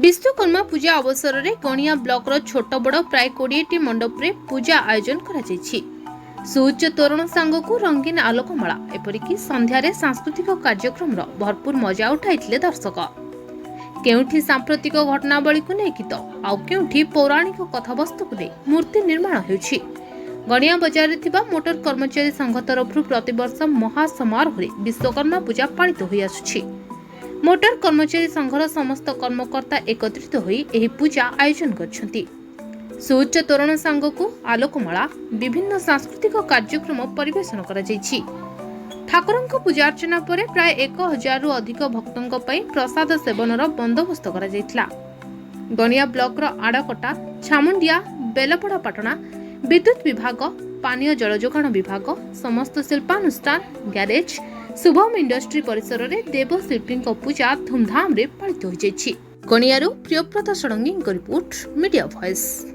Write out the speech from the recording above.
विश्वकर्मा पूजा अवसर में गणिया ब्लॉक छोट बड़ प्राय 20 मंडप रे पूजा आयोजन करा सुउच्च तोरण सांग को रंगीन आलोकमाला एपरिकी संध्यारे सांस्कृतिक कार्यक्रम भरपूर मजा उठाई दर्शक। केउठी सांप्रतिक घटनावली को नहीं गीत आउ केउठी पौराणिक कथावस्तु को नहीं मूर्ति निर्माण होउछि। गणिया बजार रे थिबा मोटर कर्मचारी संघ तरफ प्रतिवर्ष महासमारोह विश्वकर्मा पूजा पालित होई आसुछि। मोटर कर्मचारी संघर समस्त कर्मकर्ता एकत्रित होई एही पूजा आयोजन करछंती। सुउच्च तोरण सांग को आलोकमाला विभिन्न सांस्कृतिक कार्यक्रम परिवेशन करा जायछि। ठाकुरंक पूजा अर्चना परे प्राय 1000 रु अधिक भक्तों पई प्रसाद सेवनर बंदोबस्त करा जायथिला। गणिया ब्लॉक रो आड़कटा, छामुंडिया, बेलपड़ा पाटना, विद्युत विभाग, पानीय जल जोगाण विभाग, समस्त शिल्पानुष्ठान, ग्यारेज, शुभम इंडस्ट्री परिसर रे देवशिल्पी पूजा धूमधाम रे पालित होई जायछि। गणियारू Priyabrata Shadangi report, media voice.